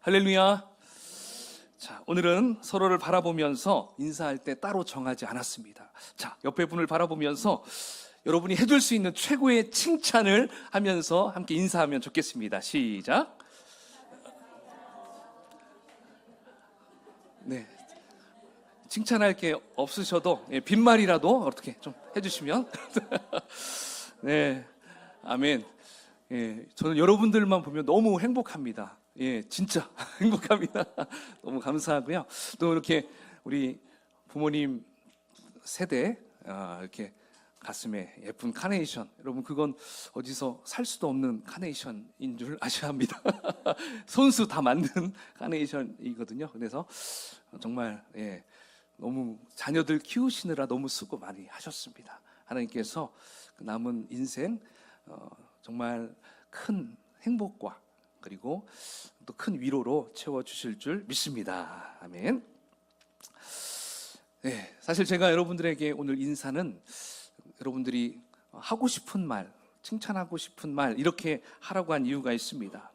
할렐루야. 자, 오늘은 서로를 바라보면서 인사할 때 따로 정하지 않았습니다. 자, 옆에 분을 바라보면서 여러분이 해줄 수 있는 최고의 칭찬을 하면서 함께 인사하면 좋겠습니다. 시작. 네. 칭찬할 게 없으셔도 빈말이라도 어떻게 좀 해주시면 네, 아멘. 저는 여러분들만 보면 너무 행복합니다. 진짜 행복합니다. 너무 감사하고요. 또 이렇게 우리 부모님 세대 이렇게 가슴에 예쁜 카네이션, 여러분 그건 어디서 살 수도 없는 카네이션인 줄 아셔야 합니다. 손수 다 만든 카네이션이거든요. 그래서 정말 너무 자녀들 키우시느라 너무 수고 많이 하셨습니다. 하나님께서 그 남은 인생 정말 큰 행복과 그리고 또 큰 위로로 채워주실 줄 믿습니다. 아멘. 네, 사실 제가 여러분들에게 오늘 인사는 여러분들이 하고 싶은 말, 칭찬하고 싶은 말 이렇게 하라고 한 이유가 있습니다.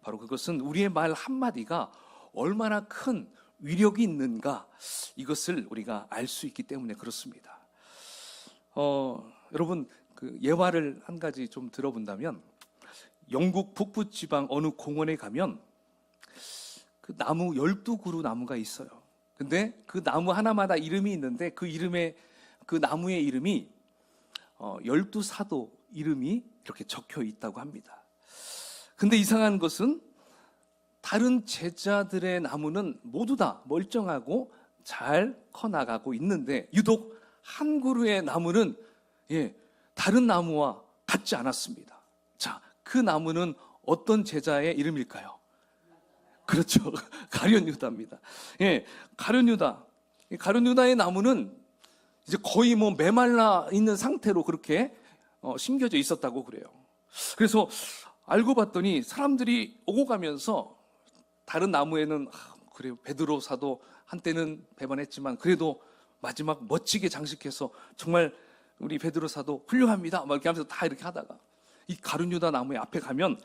바로 그것은 우리의 말 한마디가 얼마나 큰 위력이 있는가, 이것을 우리가 알 수 있기 때문에 그렇습니다. 여러분 그 예화를 한 가지 좀 들어본다면, 영국 북부 지방 어느 공원에 가면 그 나무 12그루 나무가 있어요. 근데 그 나무 하나마다 이름이 있는데 그 나무의 이름이 12사도 이름이 이렇게 적혀 있다고 합니다. 근데 이상한 것은 다른 제자들의 나무는 모두 다 멀쩡하고 잘 커나가고 있는데 유독 한 그루의 나무는 다른 나무와 같지 않았습니다. 자, 그 나무는 어떤 제자의 이름일까요? 그렇죠. 가룟 유다입니다. 가룟 유다. 가룟 유다의 나무는 이제 거의 메말라 있는 상태로 그렇게 심겨져 있었다고 그래요. 그래서 알고 봤더니 사람들이 오고 가면서 다른 나무에는 그래요, 베드로 사도 한때는 배반했지만 그래도 마지막 멋지게 장식해서 정말 우리 베드로 사도 훌륭합니다 막 이렇게 하면서 다 이렇게 하다가 이 가룟 유다 나무의 앞에 가면,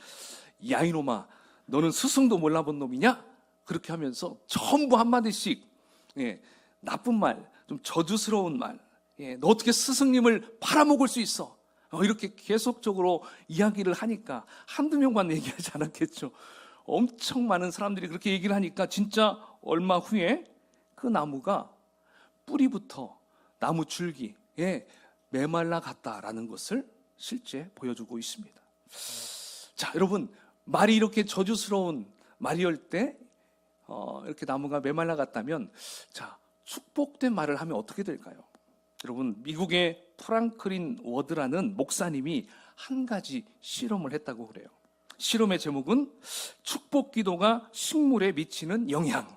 야 이놈아 너는 스승도 몰라본 놈이냐? 그렇게 하면서 전부 한마디씩 나쁜 말, 좀 저주스러운 말, 너 어떻게 스승님을 팔아먹을 수 있어? 이렇게 계속적으로 이야기를 하니까 한두 명만 얘기하지 않았겠죠. 엄청 많은 사람들이 그렇게 얘기를 하니까 진짜 얼마 후에 그 나무가 뿌리부터 나무 줄기에 메말라 갔다라는 것을 실제 보여주고 있습니다. 자, 여러분 말이 이렇게 저주스러운 말이올 때 이렇게 나무가 메말라 갔다면, 자, 축복된 말을 하면 어떻게 될까요? 여러분 미국의 프랑클린 워드라는 목사님이 한 가지 실험을 했다고 그래요. 실험의 제목은 축복 기도가 식물에 미치는 영향.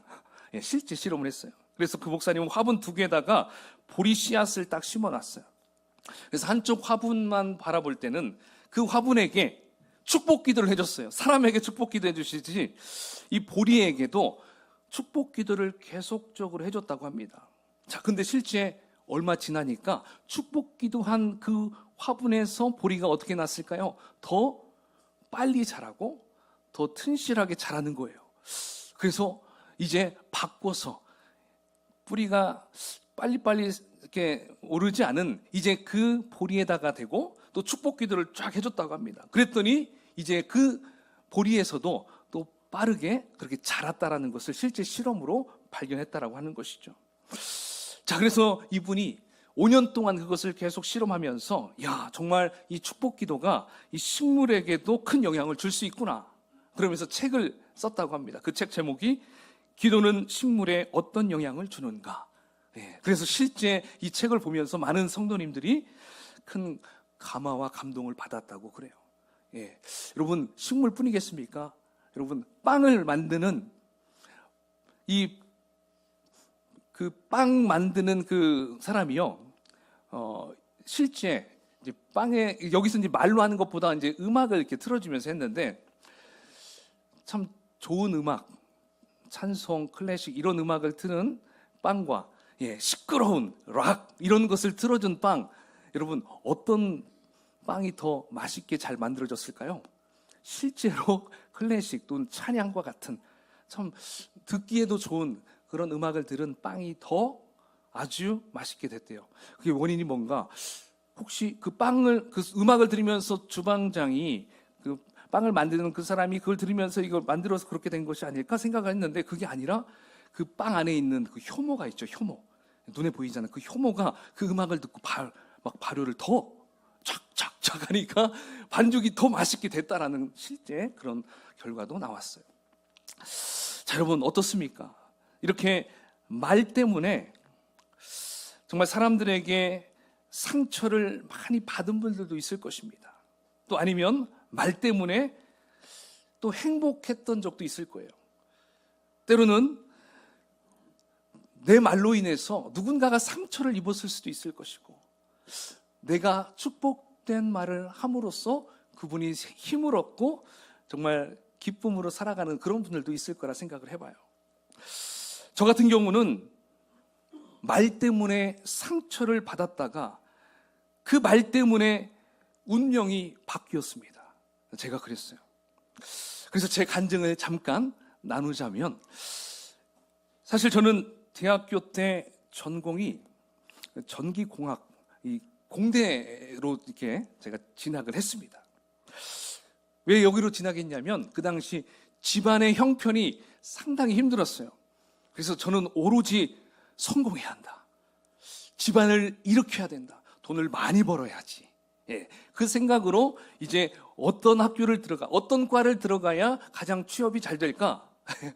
실제 실험을 했어요. 그래서 그 목사님은 화분 2개에다가 보리 씨앗을 딱 심어놨어요. 그래서 한쪽 화분만 바라볼 때는 그 화분에게 축복 기도를 해줬어요. 사람에게 축복 기도 해주시듯이 이 보리에게도 축복 기도를 계속적으로 해줬다고 합니다. 자, 근데 실제 얼마 지나니까 축복 기도한 그 화분에서 보리가 어떻게 났을까요? 더 빨리 자라고 더 튼실하게 자라는 거예요. 그래서 이제 바꿔서 뿌리가 빨리빨리 이렇게 오르지 않은 이제 그 보리에다가 대고 또 축복 기도를 쫙 해줬다고 합니다. 그랬더니 이제 그 보리에서도 또 빠르게 그렇게 자랐다라는 것을 실제 실험으로 발견했다라고 하는 것이죠. 자, 그래서 이분이 5년 동안 그것을 계속 실험하면서, 야, 정말 이 축복 기도가 이 식물에게도 큰 영향을 줄 수 있구나, 그러면서 책을 썼다고 합니다. 그 책 제목이 기도는 식물에 어떤 영향을 주는가. 그래서 실제 이 책을 보면서 많은 성도님들이 큰 감화와 감동을 받았다고 그래요. 여러분 식물뿐이겠습니까? 여러분 빵을 만드는 그 빵 만드는 그 사람이요, 실제 이제 빵에 여기서 이제 말로 하는 것보다 이제 음악을 이렇게 틀어주면서 했는데, 참 좋은 음악, 찬송, 클래식 이런 음악을 트는 빵과 시끄러운 락 이런 것을 틀어준 빵, 여러분 어떤 빵이 더 맛있게 잘 만들어졌을까요? 실제로 클래식 또는 찬양과 같은 참 듣기에도 좋은 그런 음악을 들은 빵이 더 아주 맛있게 됐대요. 그게 원인이 뭔가, 혹시 그 음악을 들으면서 주방장이 그 빵을 만드는 그 사람이 그걸 들으면서 이걸 만들어서 그렇게 된 것이 아닐까 생각을 했는데, 그게 아니라 그 빵 안에 있는 그 효모가 있죠. 효모. 눈에 보이잖아요. 그 효모가 그 음악을 듣고 막 발효를 더 착착착 하니까 반죽이 더 맛있게 됐다라는 실제 그런 결과도 나왔어요. 자, 여러분 어떻습니까? 이렇게 말 때문에 정말 사람들에게 상처를 많이 받은 분들도 있을 것입니다. 또 아니면 말 때문에 또 행복했던 적도 있을 거예요. 때로는 내 말로 인해서 누군가가 상처를 입었을 수도 있을 것이고, 내가 축복된 말을 함으로써 그분이 힘을 얻고 정말 기쁨으로 살아가는 그런 분들도 있을 거라 생각을 해봐요. 저 같은 경우는 말 때문에 상처를 받았다가 그 말 때문에 운명이 바뀌었습니다. 제가 그랬어요. 그래서 제 간증을 잠깐 나누자면, 사실 저는 대학교 때 전공이 전기공학, 이 공대로 이렇게 제가 진학을 했습니다. 왜 여기로 진학했냐면, 그 당시 집안의 형편이 상당히 힘들었어요. 그래서 저는 오로지 성공해야 한다. 집안을 일으켜야 된다. 돈을 많이 벌어야지. 예, 그 생각으로 이제 어떤 학교를 어떤 과를 들어가야 가장 취업이 잘 될까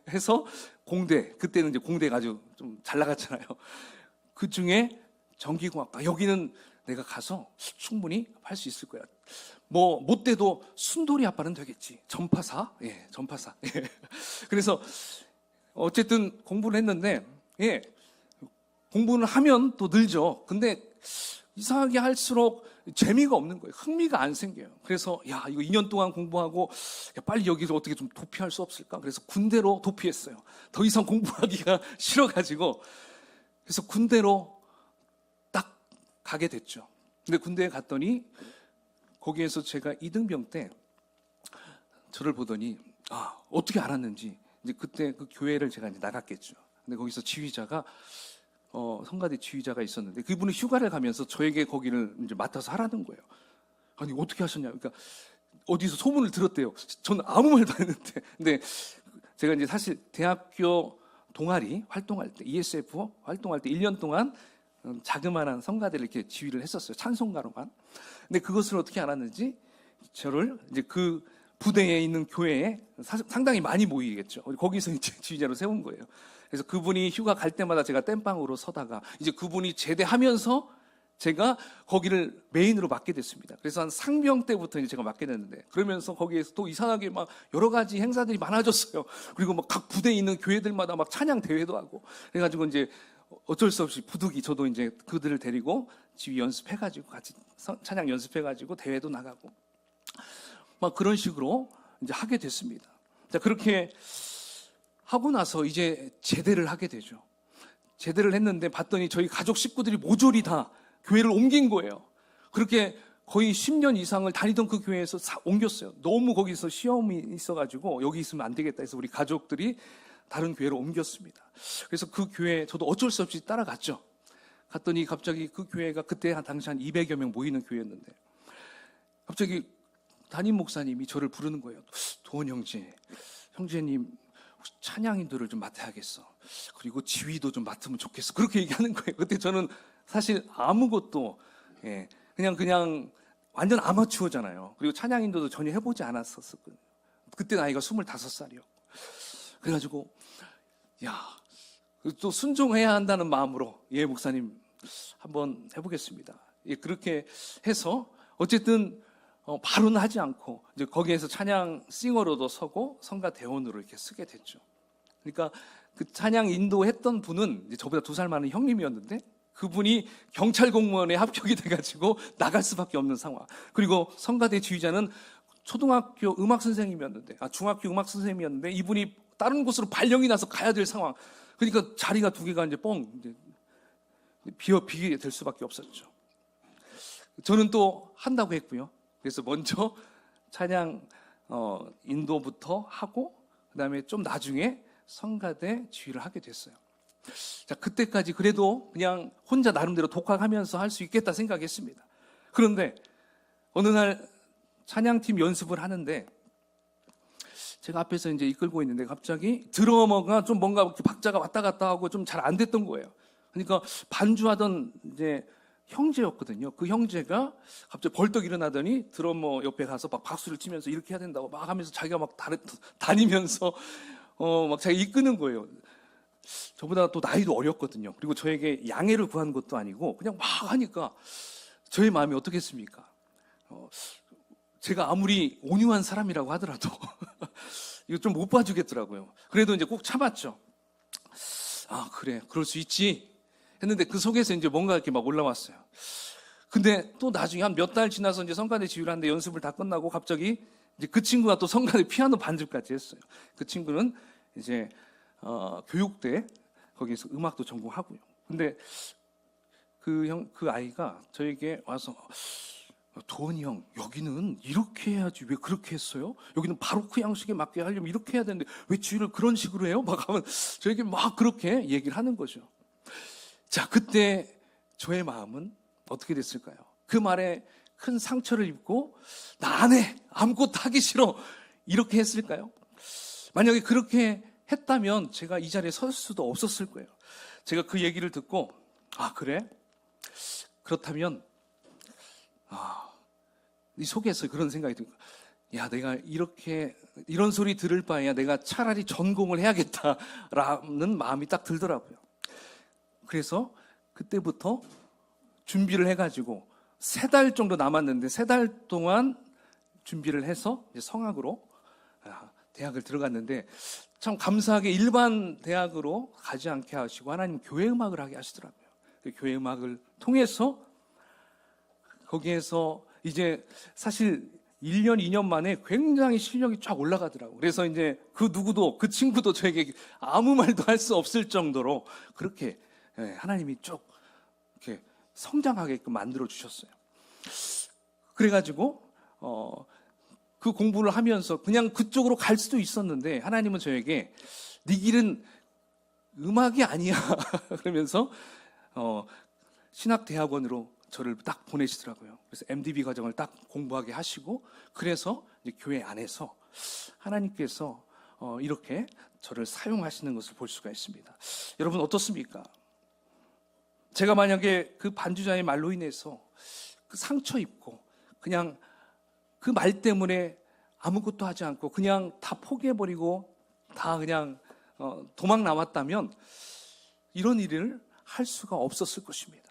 해서 공대, 그때는 이제 공대가 아주 좀 잘 나갔잖아요. 그 중에 전기공학과, 여기는 내가 가서 충분히 할 수 있을 거야. 뭐 못 돼도 순돌이 아빠는 되겠지. 전파사, 예, 전파사. 예. 그래서 어쨌든 공부를 했는데, 예, 공부는 하면 또 늘죠. 근데 이상하게 할수록 재미가 없는 거예요. 흥미가 안 생겨요. 그래서 야, 이거 2년 동안 공부하고 빨리 여기서 어떻게 좀 도피할 수 없을까? 그래서 군대로 도피했어요. 더 이상 공부하기가 싫어가지고. 그래서 군대로 딱 가게 됐죠. 근데 군대에 갔더니 거기에서 제가 이등병 때 저를 보더니, 아, 어떻게 알았는지, 이제 그때 그 교회를 제가 이제 나갔겠죠. 근데 거기서 지휘자가 성가대 지휘자가 있었는데, 그분이 휴가를 가면서 저에게 거기를 이제 맡아서 하라는 거예요. 아니, 어떻게 하셨냐? 그러니까 어디서 소문을 들었대요. 저는 아무 말도 안 했는데. 근데 제가 이제 사실 대학교 동아리 활동할 때, ESF 활동할 때 1년 동안 자그마한 성가대를 이렇게 지휘를 했었어요. 찬송가로만. 근데 그것을 어떻게 알았는지, 저를 이제 그 부대에 있는 교회에 상당히 많이 모이겠죠. 거기서 이제 지휘자로 세운 거예요. 그래서 그분이 휴가 갈 때마다 제가 땜빵으로 서다가, 이제 그분이 제대하면서 제가 거기를 메인으로 맡게 됐습니다. 그래서 한 상병 때부터 이제 제가 맡게 됐는데, 그러면서 거기에서 또 이상하게 막 여러 가지 행사들이 많아졌어요. 그리고 막 각 부대에 있는 교회들마다 막 찬양 대회도 하고, 그래가지고 이제 어쩔 수 없이 부득이 저도 이제 그들을 데리고 지휘 연습해가지고 같이 찬양 연습해가지고 대회도 나가고 막 그런 식으로 이제 하게 됐습니다. 자, 그렇게 하고 나서 이제 제대를 하게 되죠. 제대를 했는데 봤더니 저희 가족 식구들이 모조리 다 교회를 옮긴 거예요. 그렇게 거의 10년 이상을 다니던 그 교회에서 옮겼어요. 너무 거기서 시험이 있어가지고 여기 있으면 안 되겠다 해서 우리 가족들이 다른 교회로 옮겼습니다. 그래서 그 교회 저도 어쩔 수 없이 따라갔죠. 갔더니 갑자기 그 교회가 그때 당시 한 200여 명 모이는 교회였는데, 갑자기 담임 목사님이 저를 부르는 거예요. 도원 형제님 찬양인도를 좀 맡아야겠어. 그리고 지휘도 좀 맡으면 좋겠어. 그렇게 얘기하는 거예요. 그때 저는 사실 아무것도, 예, 그냥 완전 아마추어잖아요. 그리고 찬양인도도 전혀 해보지 않았었거든요. 그때 나이가 25살이요. 그래가지고 야, 또 순종해야 한다는 마음으로, 예, 목사님 한번 해보겠습니다. 예, 그렇게 해서 어쨌든 바로는 하지 않고 이제 거기에서 찬양 싱어로도 서고 성가 대원으로 이렇게 쓰게 됐죠. 그러니까 그 찬양 인도했던 분은 이제 저보다 2살 많은 형님이었는데, 그분이 경찰 공무원에 합격이 돼가지고 나갈 수밖에 없는 상황. 그리고 성가대 지휘자는 초등학교 음악 선생님이었는데, 중학교 음악 선생님이었는데, 이분이 다른 곳으로 발령이 나서 가야 될 상황. 그러니까 자리가 2개가 이제 이제 비게 될 수밖에 없었죠. 저는 또 한다고 했고요. 그래서 먼저 찬양 인도부터 하고, 그다음에 좀 나중에 성가대 지휘를 하게 됐어요. 자, 그때까지 그래도 그냥 혼자 나름대로 독학하면서 할 수 있겠다 생각했습니다. 그런데 어느 날 찬양팀 연습을 하는데 제가 앞에서 이제 이끌고 있는데 갑자기 드러머가 좀 뭔가 이렇게 박자가 왔다 갔다 하고 좀 잘 안 됐던 거예요. 그러니까 반주하던 이제 형제였거든요. 그 형제가 갑자기 벌떡 일어나더니 드러머 옆에 가서 막 박수를 치면서 이렇게 해야 된다고 막 하면서 자기가 막 다니면서 막 자기 이끄는 거예요. 저보다 또 나이도 어렸거든요. 그리고 저에게 양해를 구한 것도 아니고 그냥 막 하니까 저의 마음이 어떻겠습니까? 제가 아무리 온유한 사람이라고 하더라도 이거 좀 못 봐주겠더라고요. 그래도 이제 꼭 참았죠. 아, 그래, 그럴 수 있지 했는데 그 속에서 이제 뭔가 이렇게 막 올라왔어요. 근데 또 나중에 한 몇 달 지나서 이제 성가대 지휘를 하는데 연습을 다 끝나고 갑자기 이제 그 친구가 또 성가대 피아노 반주까지 했어요. 그 친구는 이제 교육대 거기서 음악도 전공하고요. 근데 그 아이가 저에게 와서 도원이 형, 여기는 이렇게 해야지 왜 그렇게 했어요? 여기는 바로크 양식에 맞게 하려면 이렇게 해야 되는데 왜 지휘를 그런 식으로 해요? 막 하면 저에게 막 그렇게 얘기를 하는 거죠. 자, 그때 저의 마음은 어떻게 됐을까요? 그 말에 큰 상처를 입고 나 안 해, 아무것도 하기 싫어 이렇게 했을까요? 만약에 그렇게 했다면 제가 이 자리에 설 수도 없었을 거예요. 제가 그 얘기를 듣고 아, 그래? 그렇다면 이 속에서 그런 생각이 들고 야, 내가 이런 소리 들을 바에야 내가 차라리 전공을 해야겠다라는 마음이 딱 들더라고요. 그래서 그때부터 준비를 해가지고 3달 정도 남았는데 3달 동안 준비를 해서 이제 성악으로 대학을 들어갔는데 참 감사하게 일반 대학으로 가지 않게 하시고 하나님 교회 음악을 하게 하시더라고요. 그 교회 음악을 통해서 거기에서 이제 사실 1년, 2년 만에 굉장히 실력이 쫙 올라가더라고요. 그래서 이제 그 친구도 저에게 아무 말도 할 수 없을 정도로 그렇게 하나님이 쭉 이렇게 성장하게끔 만들어 주셨어요. 그래가지고 그 공부를 하면서 그냥 그쪽으로 갈 수도 있었는데 하나님은 저에게 네 길은 음악이 아니야 그러면서 신학대학원으로 저를 딱 보내시더라고요. 그래서 MDB 과정을 딱 공부하게 하시고 그래서 이제 교회 안에서 하나님께서 이렇게 저를 사용하시는 것을 볼 수가 있습니다. 여러분 어떻습니까? 제가 만약에 그 반주자의 말로 인해서 그 상처 입고 그냥 그 말 때문에 아무것도 하지 않고 그냥 다 포기해버리고 다 그냥 도망 나왔다면 이런 일을 할 수가 없었을 것입니다.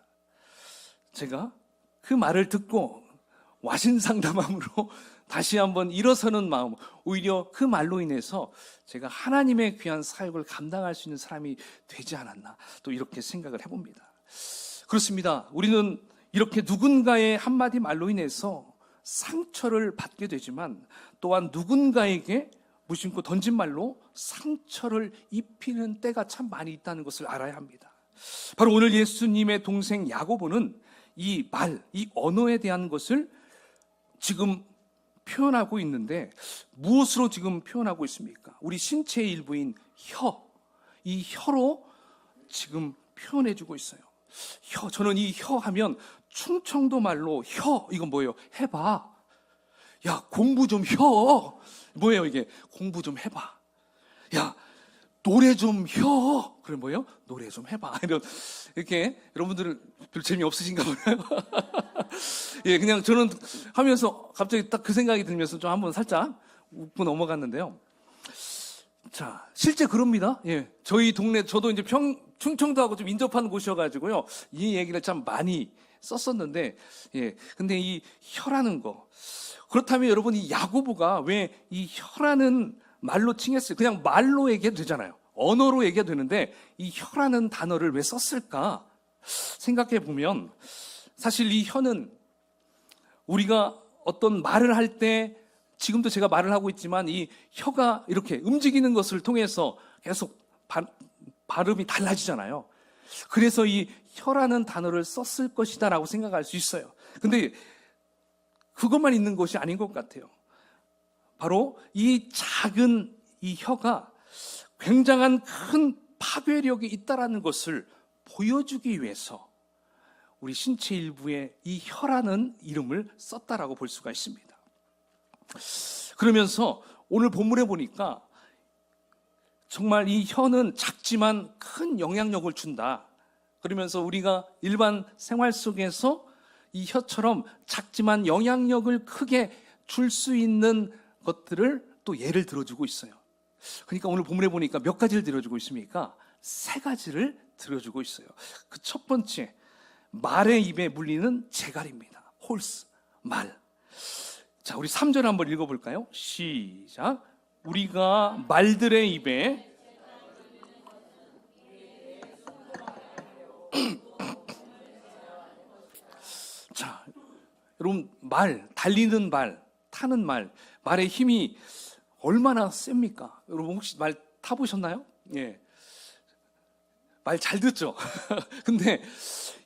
제가 그 말을 듣고 와신상담함으로 다시 한번 일어서는 마음, 오히려 그 말로 인해서 제가 하나님의 귀한 사역을 감당할 수 있는 사람이 되지 않았나 또 이렇게 생각을 해봅니다. 그렇습니다. 우리는 이렇게 누군가의 한마디 말로 인해서 상처를 받게 되지만 또한 누군가에게 무심코 던진 말로 상처를 입히는 때가 참 많이 있다는 것을 알아야 합니다. 바로 오늘 예수님의 동생 야고보는 이 말, 이 언어에 대한 것을 지금 표현하고 있는데 무엇으로 지금 표현하고 있습니까? 우리 신체의 일부인 혀, 이 혀로 지금 표현해주고 있어요. 혀, 저는 이 혀 하면 충청도 말로 혀, 이건 뭐예요? 해봐. 야, 공부 좀 혀. 뭐예요 이게? 공부 좀 해봐. 야, 노래 좀 혀. 그럼 뭐예요? 노래 좀 해봐. 이렇게 여러분들은 별 재미없으신가 봐요. 예, 그냥 저는 하면서 갑자기 딱 그 생각이 들면서 좀 한번 살짝 웃고 넘어갔는데요. 자, 실제 그럽니다. 예, 저희 동네, 저도 이제 충청도하고 좀 인접한 곳이어가지고요. 이 얘기를 참 많이 썼었는데, 예, 근데 이 혀라는 거. 그렇다면 여러분, 이 야고보가 왜 이 혀라는 말로 칭했어요? 그냥 말로 얘기해도 되잖아요. 언어로 얘기해도 되는데, 이 혀라는 단어를 왜 썼을까? 생각해 보면, 사실 이 혀는 우리가 어떤 말을 할 때, 지금도 제가 말을 하고 있지만 이 혀가 이렇게 움직이는 것을 통해서 계속 발음이 달라지잖아요. 그래서 이 혀라는 단어를 썼을 것이다라고 생각할 수 있어요. 근데 그것만 있는 것이 아닌 것 같아요. 바로 이 작은 이 혀가 굉장한 큰 파괴력이 있다라는 것을 보여주기 위해서 우리 신체 일부에 이 혀라는 이름을 썼다라고 볼 수가 있습니다. 그러면서 오늘 본문에 보니까 정말 이 혀는 작지만 큰 영향력을 준다. 그러면서 우리가 일반 생활 속에서 이 혀처럼 작지만 영향력을 크게 줄 수 있는 것들을 또 예를 들어주고 있어요. 그러니까 오늘 본문에 보니까 몇 가지를 들어주고 있습니까? 세 가지를 들어주고 있어요. 그 첫 번째, 말의 입에 물리는 재갈입니다. 홀스, 말. 자, 우리 3절 한번 읽어볼까요? 시작. 우리가 말들의 입에 자, 여러분, 말, 달리는 말, 타는 말, 말의 힘이 얼마나 셉니까? 여러분 혹시 말 타보셨나요? 예. 말 잘 듣죠? 근데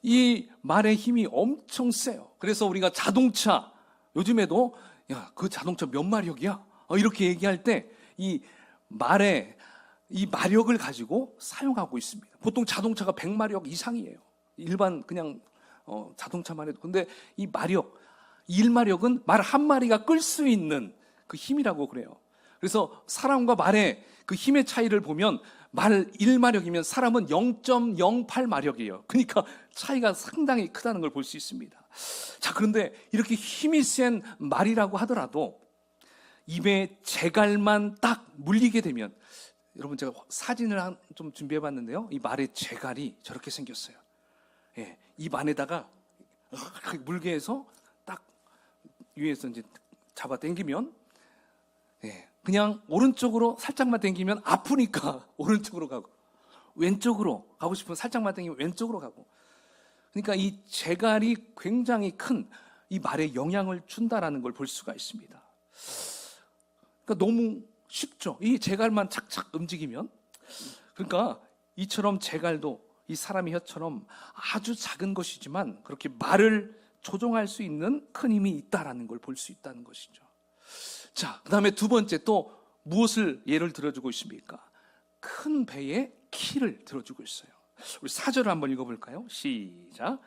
이 말의 힘이 엄청 세요. 그래서 우리가 자동차, 요즘에도 야, 그 자동차 몇 마력이야? 이렇게 얘기할 때 이 말의 이 마력을 가지고 사용하고 있습니다. 보통 자동차가 100마력 이상이에요. 일반 그냥 자동차만 해도. 근데 이 마력, 이 1마력은 말 한 마리가 끌 수 있는 그 힘이라고 그래요. 그래서 사람과 말의 그 힘의 차이를 보면 말 1마력이면 사람은 0.08마력이에요. 그러니까 차이가 상당히 크다는 걸 볼 수 있습니다. 자, 그런데 이렇게 힘이 센 말이라고 하더라도 입에 재갈만 딱 물리게 되면, 여러분 제가 사진을 좀 준비해 봤는데요. 이 말의 재갈이 저렇게 생겼어요. 예, 입 안에다가 물게 해서 딱 위에서 이제 잡아 당기면, 예, 그냥 오른쪽으로 살짝만 당기면 아프니까 오른쪽으로 가고, 왼쪽으로 가고 싶으면 살짝만 당기면 왼쪽으로 가고. 그러니까 이 재갈이 굉장히 큰 이 말에 영향을 준다라는 걸 볼 수가 있습니다. 그러니까 너무 쉽죠. 이 재갈만 착착 움직이면. 그러니까 이처럼 재갈도 이 사람의 혀처럼 아주 작은 것이지만 그렇게 말을 조종할 수 있는 큰 힘이 있다라는 걸 볼 수 있다는 것이죠. 자, 그 다음에 두 번째 또 무엇을 예를 들어주고 있습니까? 큰 배의 키를 들어주고 있어요. 우리 4절을 한번 읽어볼까요? 시작.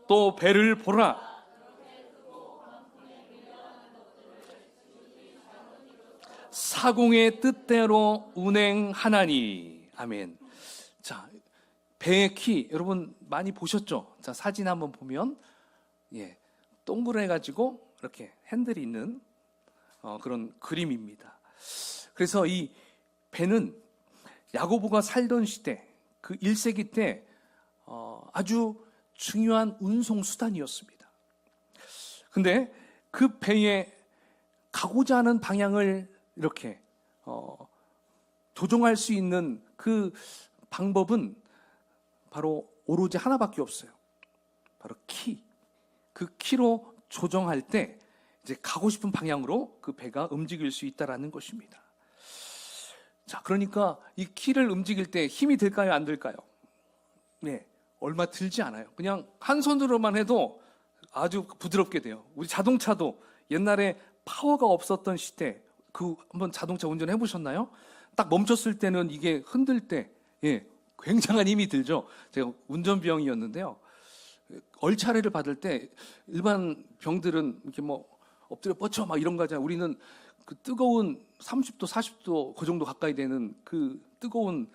또 배를 보라. 사공의 뜻대로 운행하나니. 아멘. 자, 배의 키 여러분 많이 보셨죠? 자, 사진 한번 보면 동그래가지고 이렇게 핸들이 있는 그런 그림입니다. 그래서 이 배는 야고보가 살던 시대 그 1세기 때 아주 중요한 운송 수단이었습니다. 근데 그 배에 가고자 하는 방향을 이렇게 조종할 수 있는 그 방법은 바로 오로지 하나밖에 없어요. 바로 키. 그 키로 조정할 때 이제 가고 싶은 방향으로 그 배가 움직일 수 있다라는 것입니다. 자, 그러니까 이 키를 움직일 때 힘이 들까요, 안 들까요? 네, 얼마 들지 않아요. 그냥 한 손으로만 해도 아주 부드럽게 돼요. 우리 자동차도 옛날에 파워가 없었던 시대, 그 한번 자동차 운전해 보셨나요? 딱 멈췄을 때는 이게 흔들 때, 굉장한 힘이 들죠. 제가 운전병이었는데요. 얼차례를 받을 때 일반 병들은 이렇게 뭐 엎드려 뻗쳐 막 이런 거 하잖아요. 우리는 그 뜨거운 30도, 40도 그 정도 가까이 되는 그 뜨거운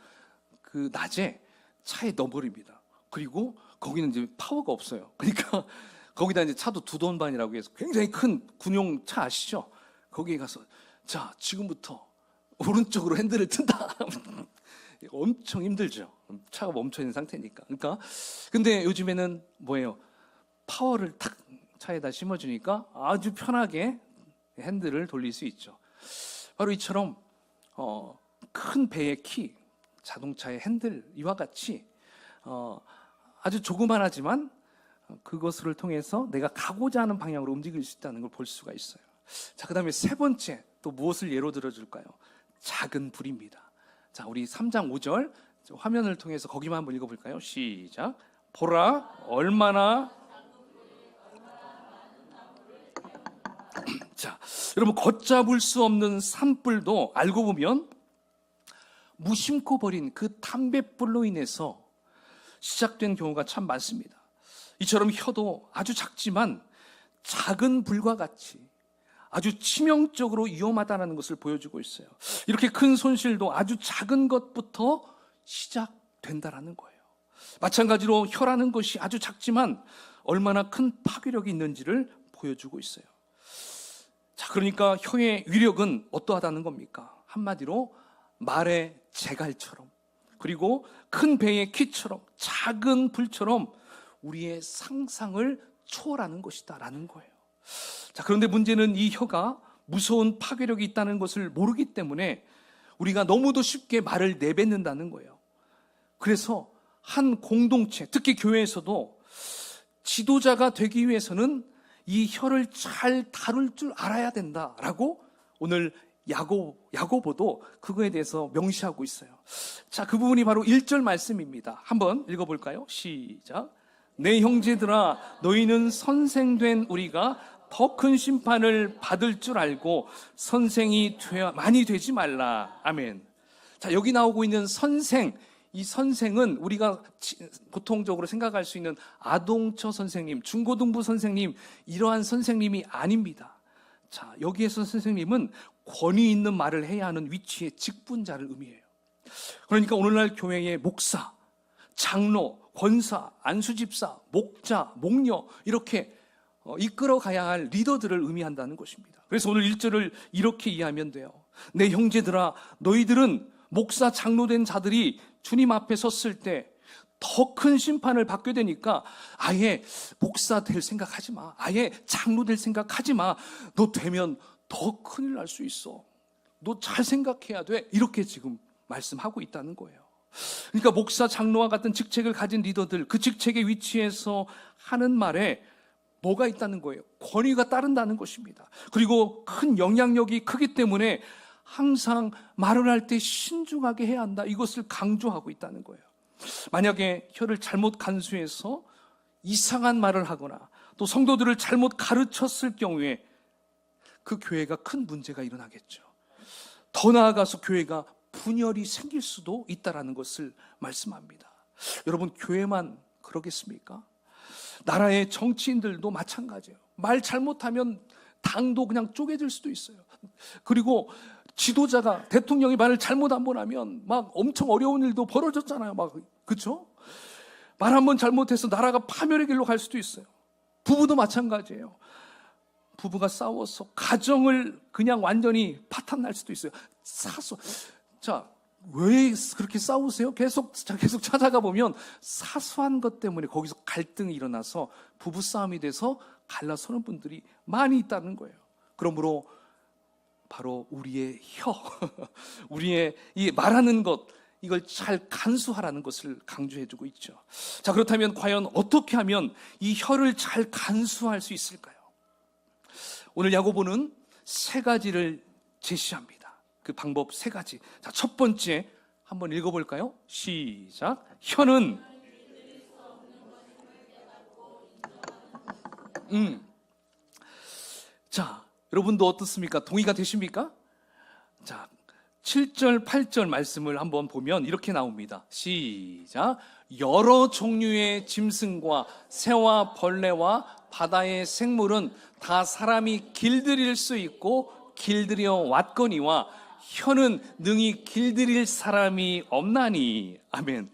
그 낮에 차에 넣어버립니다. 그리고 거기는 이제 파워가 없어요. 그러니까 거기다 이제 차도 2돈 반이라고 해서 굉장히 큰 군용 차 아시죠? 거기에 가서 자, 지금부터 오른쪽으로 핸들을 튼다. 엄청 힘들죠. 차가 멈춰 있는 상태니까. 그러니까 근데 요즘에는 뭐예요? 파워를 탁 차에다 심어주니까 아주 편하게 핸들을 돌릴 수 있죠. 바로 이처럼 큰 배의 키, 자동차의 핸들 이와 같이 아주 조그만하지만 그것을 통해서 내가 가고자 하는 방향으로 움직일 수 있다는 걸 볼 수가 있어요. 자, 그 다음에 세 번째 또 무엇을 예로 들어줄까요? 작은 불입니다. 자, 우리 3장 5절 화면을 통해서 거기만 한번 읽어볼까요? 시작. 보라 얼마나 자, 여러분 걷잡을 수 없는 산불도 알고 보면 무심코 버린 그 담뱃불로 인해서 시작된 경우가 참 많습니다. 이처럼 혀도 아주 작지만 작은 불과 같이 아주 치명적으로 위험하다는 것을 보여주고 있어요. 이렇게 큰 손실도 아주 작은 것부터 시작된다라는 거예요. 마찬가지로 혀라는 것이 아주 작지만 얼마나 큰 파괴력이 있는지를 보여주고 있어요. 자, 그러니까 혀의 위력은 어떠하다는 겁니까? 한마디로 말의 재갈처럼, 그리고 큰 배의 키처럼, 작은 불처럼 우리의 상상을 초월하는 것이다라는 거예요. 자, 그런데 문제는 이 혀가 무서운 파괴력이 있다는 것을 모르기 때문에 우리가 너무도 쉽게 말을 내뱉는다는 거예요. 그래서 한 공동체, 특히 교회에서도 지도자가 되기 위해서는 이 혀를 잘 다룰 줄 알아야 된다라고 오늘 야고보도 그거에 대해서 명시하고 있어요. 자, 그 부분이 바로 1절 말씀입니다. 한번 읽어볼까요? 시작. 내 형제들아, 너희는 선생된 우리가 더 큰 심판을 받을 줄 알고 선생이 많이 되지 말라. 아멘. 자, 여기 나오고 있는 선생, 이 선생은 우리가 보통적으로 생각할 수 있는 아동처 선생님, 중고등부 선생님, 이러한 선생님이 아닙니다. 자, 여기에서 선생님은 권위 있는 말을 해야 하는 위치의 직분자를 의미해요. 그러니까 오늘날 교회의 목사, 장로, 권사, 안수집사, 목자, 목녀, 이렇게 이끌어 가야 할 리더들을 의미한다는 것입니다. 그래서 오늘 1절을 이렇게 이해하면 돼요. 내 형제들아, 너희들은 목사, 장로 된 자들이 주님 앞에 섰을 때 더 큰 심판을 받게 되니까 아예 목사 될 생각하지 마. 아예 장로 될 생각하지 마. 너 되면 더 큰일 날 수 있어. 너 잘 생각해야 돼. 이렇게 지금 말씀하고 있다는 거예요. 그러니까 목사, 장로와 같은 직책을 가진 리더들, 그 직책의 위치에서 하는 말에 뭐가 있다는 거예요? 권위가 따른다는 것입니다. 그리고 큰 영향력이 크기 때문에 항상 말을 할 때 신중하게 해야 한다. 이것을 강조하고 있다는 거예요. 만약에 혀를 잘못 간수해서 이상한 말을 하거나 또 성도들을 잘못 가르쳤을 경우에 그 교회가 큰 문제가 일어나겠죠. 더 나아가서 교회가 분열이 생길 수도 있다는 것을 말씀합니다. 여러분, 교회만 그러겠습니까? 나라의 정치인들도 마찬가지예요. 말 잘못하면 당도 그냥 쪼개질 수도 있어요. 그리고 지도자가, 대통령이 말을 잘못 한 번 하면 막 엄청 어려운 일도 벌어졌잖아요. 그렇죠? 말 한 번 잘못해서 나라가 파멸의 길로 갈 수도 있어요. 부부도 마찬가지예요. 부부가 싸워서 가정을 그냥 완전히 파탄날 수도 있어요. 자, 왜 그렇게 싸우세요? 계속 찾아가 보면 사소한 것 때문에 거기서 갈등이 일어나서 부부싸움이 돼서 갈라서는 분들이 많이 있다는 거예요. 그러므로 바로 우리의 혀, 우리의 이 말하는 것, 이걸 잘 간수하라는 것을 강조해주고 있죠. 자, 그렇다면 과연 어떻게 하면 이 혀를 잘 간수할 수 있을까요? 오늘 야고보는 3가지를 제시합니다. 그 방법 3가지. 자, 첫 번째 한번 읽어볼까요? 시작. 혀는 자, 여러분도 어떻습니까? 동의가 되십니까? 자, 7절, 8절 말씀을 한번 보면 이렇게 나옵니다. 시작. 여러 종류의 짐승과 새와 벌레와 바다의 생물은 다 사람이 길들일 수 있고 길들여 왔거니와 혀는 능히 길들일 사람이 없나니. 아멘.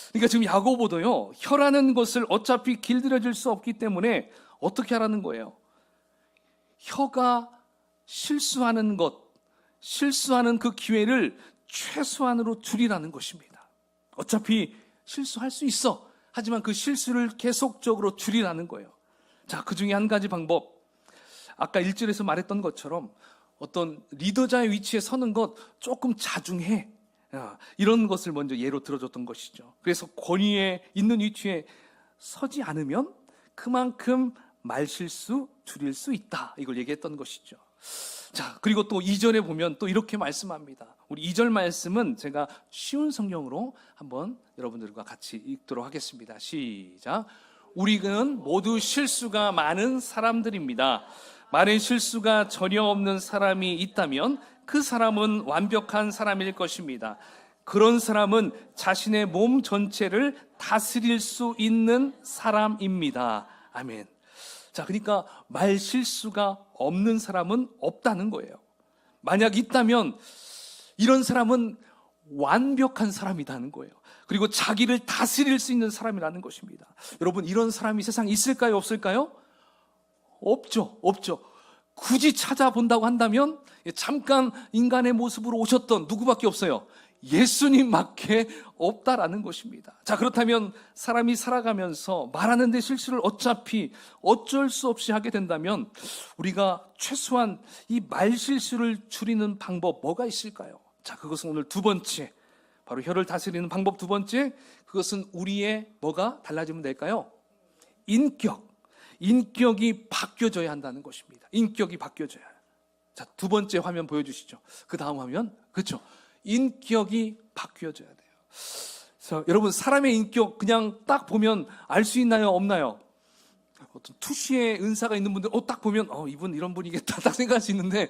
그러니까 지금 야고보도요, 혀라는 것을 어차피 길들여질 수 없기 때문에 어떻게 하라는 거예요? 혀가 실수하는 것, 실수하는 그 기회를 최소한으로 줄이라는 것입니다. 어차피 실수할 수 있어. 하지만 그 실수를 계속적으로 줄이라는 거예요. 자, 그 중에 한 가지 방법. 아까 1절에서 말했던 것처럼 어떤 리더자의 위치에 서는 것 조금 자중해. 이런 것을 먼저 예로 들어줬던 것이죠. 그래서 권위에 있는 위치에 서지 않으면 그만큼 말실수 줄일 수 있다. 이걸 얘기했던 것이죠. 자, 그리고 또 2절에 보면 또 이렇게 말씀합니다. 우리 2절 말씀은 제가 쉬운 성경으로 한번 여러분들과 같이 읽도록 하겠습니다. 시작. 우리는 모두 실수가 많은 사람들입니다. 말에 실수가 전혀 없는 사람이 있다면 그 사람은 완벽한 사람일 것입니다. 그런 사람은 자신의 몸 전체를 다스릴 수 있는 사람입니다. 아멘. 자, 그러니까 말 실수가 없는 사람은 없다는 거예요. 만약 있다면 이런 사람은 완벽한 사람이라는 거예요. 그리고 자기를 다스릴 수 있는 사람이라는 것입니다. 여러분, 이런 사람이 세상에 있을까요? 없을까요? 없죠. 없죠. 굳이 찾아본다고 한다면 잠깐 인간의 모습으로 오셨던 누구밖에 없어요. 예수님밖에 없다라는 것입니다. 자, 그렇다면 사람이 살아가면서 말하는 데 실수를 어차피 어쩔 수 없이 하게 된다면 우리가 최소한 이 말 실수를 줄이는 방법 뭐가 있을까요? 자, 그것은 오늘 두 번째, 바로 혀를 다스리는 방법 두 번째, 그것은 우리의 뭐가 달라지면 될까요? 인격이 바뀌어져야 한다는 것입니다. 인격이 바뀌어져야 해요. 자, 두 번째 화면 보여주시죠. 그 다음 화면, 그렇죠? 인격이 바뀌어져야 돼요. 그래서 여러분, 사람의 인격 그냥 딱 보면 알 수 있나요? 없나요? 어떤 투시의 은사가 있는 분들, 딱 보면 이분 이런 분이겠다 딱 생각할 수 있는데,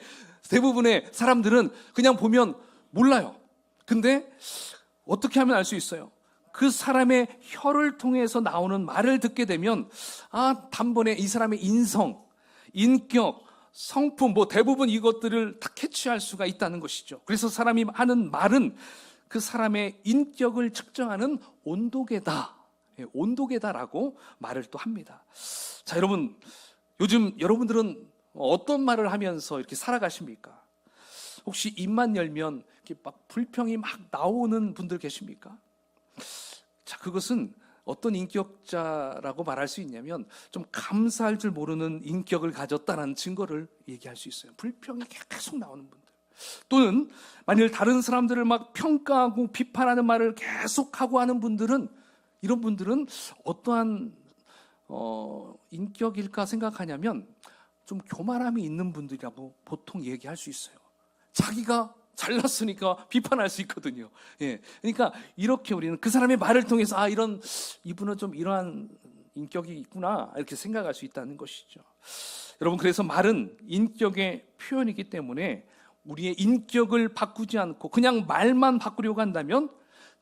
대부분의 사람들은 그냥 보면 몰라요. 근데 어떻게 하면 알 수 있어요? 그 사람의 혀를 통해서 나오는 말을 듣게 되면 단번에 이 사람의 인성, 인격, 성품, 대부분 이것들을 다 캐치할 수가 있다는 것이죠. 그래서 사람이 하는 말은 그 사람의 인격을 측정하는 온도계다. 온도계다라고 말을 또 합니다. 자, 여러분, 요즘 여러분들은 어떤 말을 하면서 이렇게 살아가십니까? 혹시 입만 열면 이렇게 막 불평이 막 나오는 분들 계십니까? 자, 그것은 어떤 인격자라고 말할 수 있냐면 좀 감사할 줄 모르는 인격을 가졌다는 증거를 얘기할 수 있어요. 불평이 계속 나오는 분들, 또는 만일 다른 사람들을 막 평가하고 비판하는 말을 계속하고 하는 분들은, 이런 분들은 어떠한 인격일까 생각하냐면 좀 교만함이 있는 분들이라고 보통 얘기할 수 있어요. 자기가 잘났으니까 비판할 수 있거든요. 예. 그러니까 이렇게 우리는 그 사람의 말을 통해서 이분은 좀 이러한 인격이 있구나 이렇게 생각할 수 있다는 것이죠. 여러분, 그래서 말은 인격의 표현이기 때문에 우리의 인격을 바꾸지 않고 그냥 말만 바꾸려고 한다면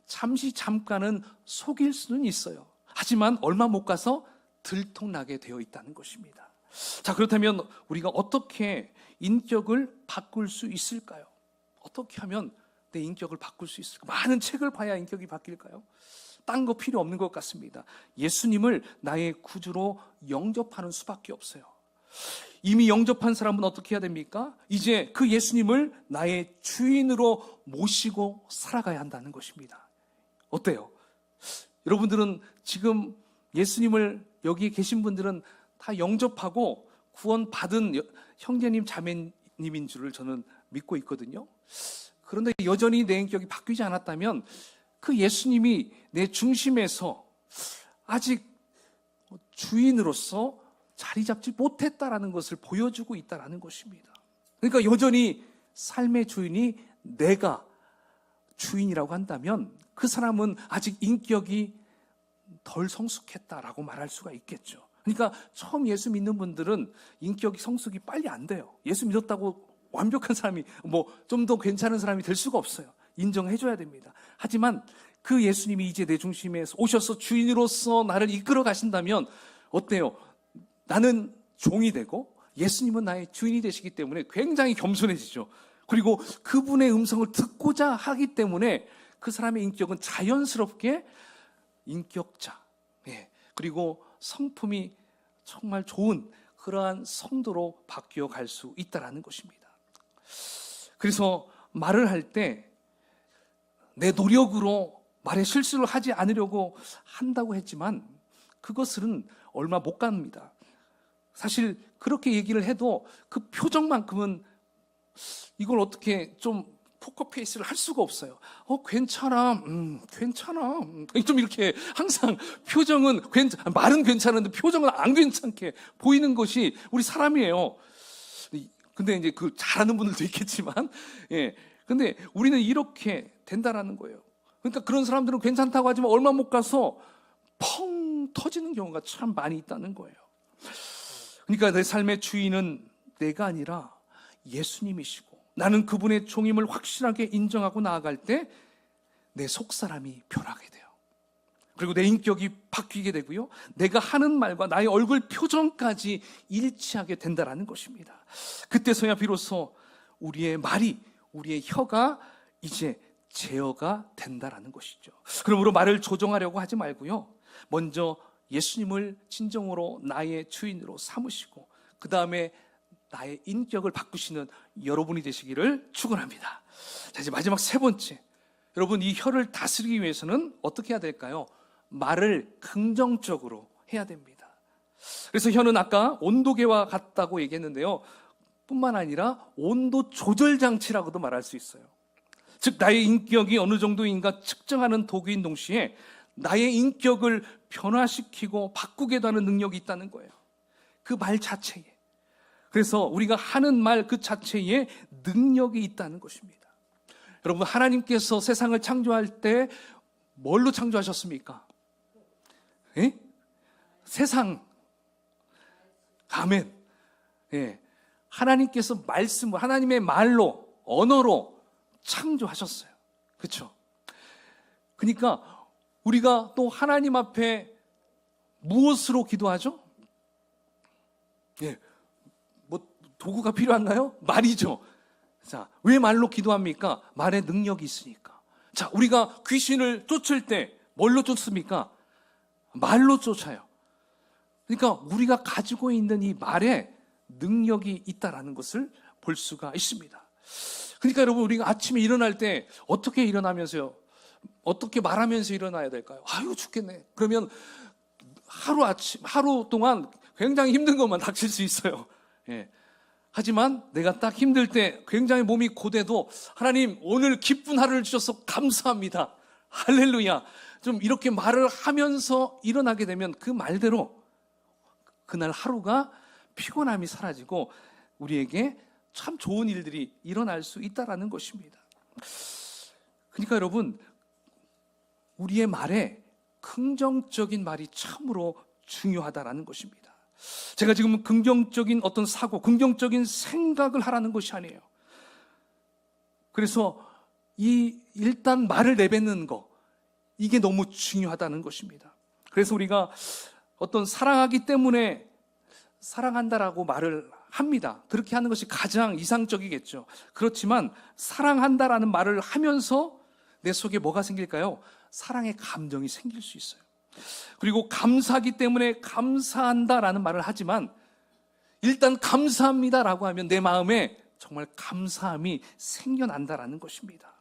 잠깐은 속일 수는 있어요. 하지만 얼마 못 가서 들통나게 되어 있다는 것입니다. 자, 그렇다면 우리가 어떻게 인격을 바꿀 수 있을까요? 어떻게 하면 내 인격을 바꿀 수 있을까? 많은 책을 봐야 인격이 바뀔까요? 딴 거 필요 없는 것 같습니다. 예수님을 나의 구주로 영접하는 수밖에 없어요. 이미 영접한 사람은 어떻게 해야 됩니까? 이제 그 예수님을 나의 주인으로 모시고 살아가야 한다는 것입니다. 어때요? 여러분들은 지금 예수님을, 여기에 계신 분들은 다 영접하고 구원받은 형제님, 자매님인 줄을 저는 믿고 있거든요. 그런데 여전히 내 인격이 바뀌지 않았다면 그 예수님이 내 중심에서 아직 주인으로서 자리 잡지 못했다라는 것을 보여주고 있다라는 것입니다. 그러니까 여전히 삶의 주인이 내가 주인이라고 한다면 그 사람은 아직 인격이 덜 성숙했다라고 말할 수가 있겠죠. 그러니까 처음 예수 믿는 분들은 인격이 성숙이 빨리 안 돼요. 예수 믿었다고 완벽한 사람이, 좀 더 괜찮은 사람이 될 수가 없어요. 인정해줘야 됩니다. 하지만 그 예수님이 이제 내 중심에 오셔서 주인으로서 나를 이끌어 가신다면 어때요? 나는 종이 되고 예수님은 나의 주인이 되시기 때문에 굉장히 겸손해지죠. 그리고 그분의 음성을 듣고자 하기 때문에 그 사람의 인격은 자연스럽게 인격자, 그리고 성품이 정말 좋은 그러한 성도로 바뀌어 갈 수 있다는 것입니다. 그래서 말을 할 때 내 노력으로 말에 실수를 하지 않으려고 한다고 했지만 그것은 얼마 못 갑니다. 사실 그렇게 얘기를 해도 그 표정만큼은 이걸 어떻게 좀 포커페이스를 할 수가 없어요. 괜찮아, 괜찮아. 좀 이렇게 항상 표정은 말은 괜찮은데 표정은 안 괜찮게 보이는 것이 우리 사람이에요. 근데 이제 그 잘하는 분들도 있겠지만, 근데 우리는 이렇게 된다라는 거예요. 그러니까 그런 사람들은 괜찮다고 하지만 얼마 못 가서 펑 터지는 경우가 참 많이 있다는 거예요. 그러니까 내 삶의 주인은 내가 아니라 예수님이시고 나는 그분의 종임을 확실하게 인정하고 나아갈 때 내 속사람이 변하게 돼요. 그리고 내 인격이 바뀌게 되고요, 내가 하는 말과 나의 얼굴 표정까지 일치하게 된다는 것입니다. 그때서야 비로소 우리의 말이, 우리의 혀가 이제 제어가 된다는 것이죠. 그러므로 말을 조정하려고 하지 말고요, 먼저 예수님을 진정으로 나의 주인으로 삼으시고 그 다음에 나의 인격을 바꾸시는 여러분이 되시기를 축원합니다. 자, 이제 마지막 세 번째, 여러분, 이 혀를 다스리기 위해서는 어떻게 해야 될까요? 말을 긍정적으로 해야 됩니다. 그래서 혀는 아까 온도계와 같다고 얘기했는데요, 뿐만 아니라 온도 조절 장치라고도 말할 수 있어요. 즉, 나의 인격이 어느 정도인가 측정하는 도구인 동시에 나의 인격을 변화시키고 바꾸게도 하는 능력이 있다는 거예요. 그 말 자체에. 그래서 우리가 하는 말 그 자체에 능력이 있다는 것입니다. 여러분, 하나님께서 세상을 창조할 때 뭘로 창조하셨습니까? 예? 세상. 아멘. 예. 하나님께서 말씀을, 하나님의 말로, 언어로 창조하셨어요. 그렇죠? 그러니까 우리가 또 하나님 앞에 무엇으로 기도하죠? 예. 뭐 도구가 필요한가요? 말이죠. 자, 왜 말로 기도합니까? 말의 능력이 있으니까. 자, 우리가 귀신을 쫓을 때 뭘로 쫓습니까? 말로 쫓아요. 그러니까 우리가 가지고 있는 이 말에 능력이 있다라는 것을 볼 수가 있습니다. 그러니까 여러분, 우리가 아침에 일어날 때 어떻게 일어나면서요, 어떻게 말하면서 일어나야 될까요? 아유, 죽겠네. 그러면 하루 동안 굉장히 힘든 것만 닥칠 수 있어요. 예. 하지만 내가 딱 힘들 때, 굉장히 몸이 고돼도 하나님, 오늘 기쁜 하루를 주셔서 감사합니다. 할렐루야. 좀 이렇게 말을 하면서 일어나게 되면 그 말대로 그날 하루가 피곤함이 사라지고 우리에게 참 좋은 일들이 일어날 수 있다는 것입니다. 그러니까 여러분, 우리의 말에 긍정적인 말이 참으로 중요하다는 것입니다. 제가 지금 긍정적인 어떤 사고, 긍정적인 생각을 하라는 것이 아니에요. 그래서 일단 말을 내뱉는 거, 이게 너무 중요하다는 것입니다. 그래서 우리가 어떤 사랑하기 때문에 사랑한다라고 말을 합니다. 그렇게 하는 것이 가장 이상적이겠죠. 그렇지만 사랑한다라는 말을 하면서 내 속에 뭐가 생길까요? 사랑의 감정이 생길 수 있어요. 그리고 감사하기 때문에 감사한다라는 말을 하지만 일단 감사합니다라고 하면 내 마음에 정말 감사함이 생겨난다라는 것입니다.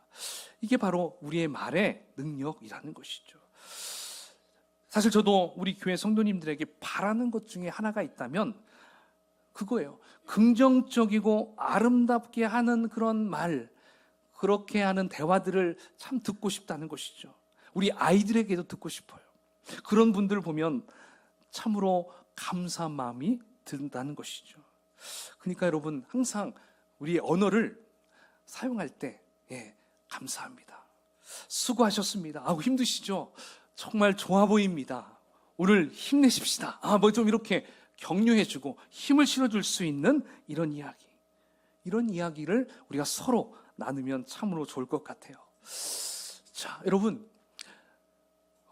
이게 바로 우리의 말의 능력이라는 것이죠. 사실 저도 우리 교회 성도님들에게 바라는 것 중에 하나가 있다면 그거예요. 긍정적이고 아름답게 하는 그런 말, 그렇게 하는 대화들을 참 듣고 싶다는 것이죠. 우리 아이들에게도 듣고 싶어요. 그런 분들을 보면 참으로 감사한 마음이 든다는 것이죠. 그러니까 여러분, 항상 우리의 언어를 사용할 때 감사합니다. 수고하셨습니다. 아우, 힘드시죠? 정말 좋아 보입니다. 오늘 힘내십시다. 뭐 좀 이렇게 격려해주고 힘을 실어줄 수 있는 이런 이야기를 우리가 서로 나누면 참으로 좋을 것 같아요. 자, 여러분,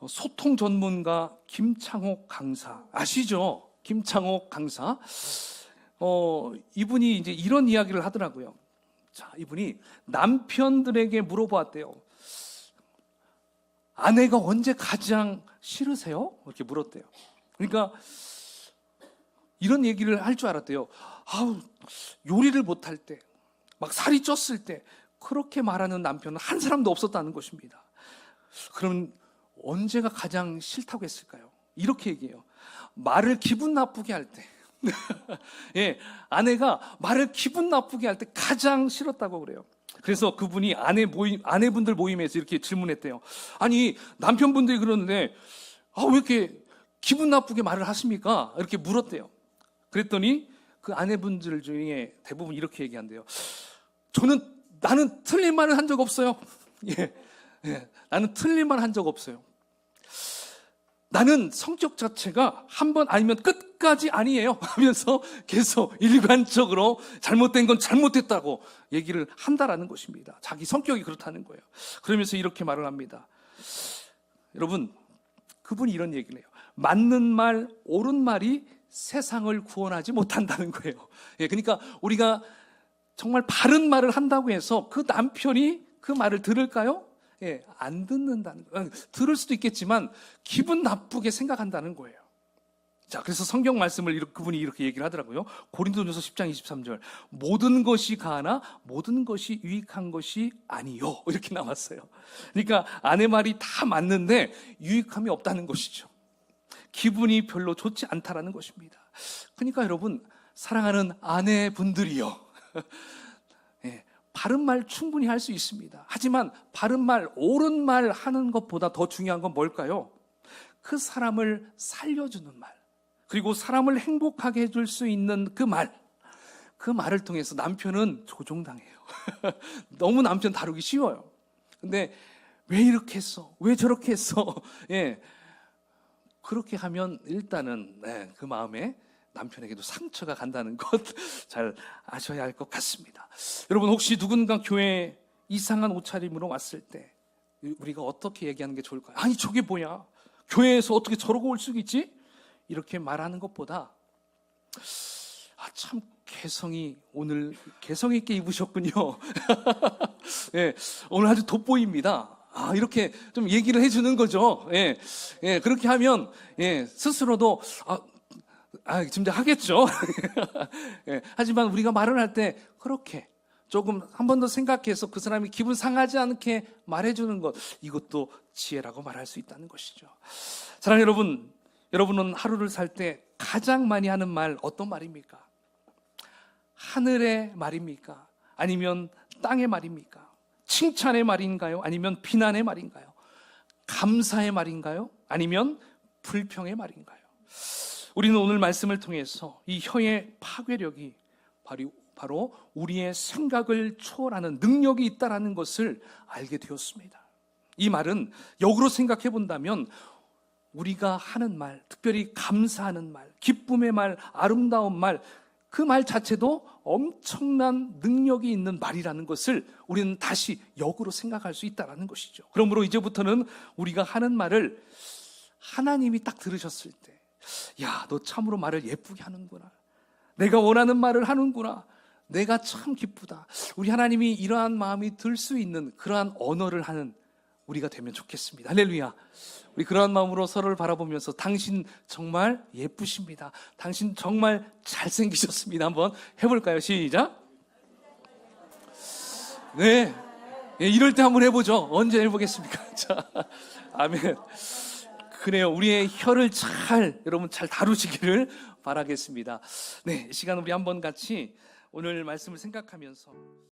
소통 전문가 김창옥 강사 아시죠? 김창옥 강사. 이분이 이제 이런 이야기를 하더라고요. 자, 이분이 남편들에게 물어보았대요. 아내가 언제 가장 싫으세요? 이렇게 물었대요. 그러니까 이런 얘기를 할 줄 알았대요. 요리를 못할 때, 막 살이 쪘을 때 그렇게 말하는 남편은 한 사람도 없었다는 것입니다. 그럼 언제가 가장 싫다고 했을까요? 이렇게 얘기해요. 말을 기분 나쁘게 할 때. 예, 아내가 말을 기분 나쁘게 할 때 가장 싫었다고 그래요. 그래서 그분이 아내분들 모임에서 이렇게 질문했대요. 아니, 남편분들이 그러는데 왜 이렇게 기분 나쁘게 말을 하십니까? 이렇게 물었대요. 그랬더니 그 아내분들 중에 대부분 이렇게 얘기한대요. 나는 틀린 말을 한 적 없어요. 나는 틀린 말 한 적 없어요. 나는 성격 자체가 한 번 아니면 끝까지 아니에요 하면서 계속 일관적으로 잘못된 건 잘못됐다고 얘기를 한다라는 것입니다. 자기 성격이 그렇다는 거예요. 그러면서 이렇게 말을 합니다. 여러분, 그분이 이런 얘기를 해요. 맞는 말, 옳은 말이 세상을 구원하지 못한다는 거예요. 그러니까 우리가 정말 바른 말을 한다고 해서 그 남편이 그 말을 들을까요? 안 듣는다는 거예요. 들을 수도 있겠지만 기분 나쁘게 생각한다는 거예요. 자, 그래서 성경 말씀을 그분이 이렇게 얘기를 하더라고요. 고린도전서 10장 23절. 모든 것이 가하나 모든 것이 유익한 것이 아니요. 이렇게 나왔어요. 그러니까 아내 말이 다 맞는데 유익함이 없다는 것이죠. 기분이 별로 좋지 않다라는 것입니다. 그러니까 여러분, 사랑하는 아내분들이요. 바른 말 충분히 할 수 있습니다. 하지만 바른 말, 옳은 말 하는 것보다 더 중요한 건 뭘까요? 그 사람을 살려주는 말, 그리고 사람을 행복하게 해줄 수 있는 그 말, 그 말을 통해서 남편은 조종당해요. 너무 남편 다루기 쉬워요. 근데 왜 이렇게 했어? 왜 저렇게 했어? 그렇게 하면 일단은 그 마음에 남편에게도 상처가 간다는 것 잘 아셔야 할 것 같습니다. 여러분, 혹시 누군가 교회에 이상한 옷차림으로 왔을 때 우리가 어떻게 얘기하는 게 좋을까요? 아니, 저게 뭐야? 교회에서 어떻게 저러고 올 수 있지? 이렇게 말하는 것보다 참 오늘 개성 있게 입으셨군요. 오늘 아주 돋보입니다. 이렇게 좀 얘기를 해주는 거죠. 그렇게 하면 스스로도 짐작하겠죠. 하지만 우리가 말을 할 때 그렇게 조금 한 번 더 생각해서 그 사람이 기분 상하지 않게 말해주는 것, 이것도 지혜라고 말할 수 있다는 것이죠. 사랑하는 여러분, 여러분은 하루를 살 때 가장 많이 하는 말 어떤 말입니까? 하늘의 말입니까? 아니면 땅의 말입니까? 칭찬의 말인가요? 아니면 비난의 말인가요? 감사의 말인가요? 아니면 불평의 말인가요? 우리는 오늘 말씀을 통해서 이 혀의 파괴력이 바로 우리의 생각을 초월하는 능력이 있다는 것을 알게 되었습니다. 이 말은 역으로 생각해 본다면 우리가 하는 말, 특별히 감사하는 말, 기쁨의 말, 아름다운 말, 그 말 자체도 엄청난 능력이 있는 말이라는 것을 우리는 다시 역으로 생각할 수 있다는 것이죠. 그러므로 이제부터는 우리가 하는 말을 하나님이 딱 들으셨을 때, 야, 너 참으로 말을 예쁘게 하는구나. 내가 원하는 말을 하는구나. 내가 참 기쁘다. 우리 하나님이 이러한 마음이 들 수 있는 그러한 언어를 하는 우리가 되면 좋겠습니다. 할렐루야. 우리 그러한 마음으로 서로를 바라보면서 당신 정말 예쁘십니다. 당신 정말 잘생기셨습니다. 한번 해볼까요? 시작. 네. 이럴 때 한번 해보죠. 언제 해보겠습니까? 자, 아멘. 그래요. 우리의 혀를 여러분 잘 다루시기를 바라겠습니다. 네, 이 시간 우리 한번 같이 오늘 말씀을 생각하면서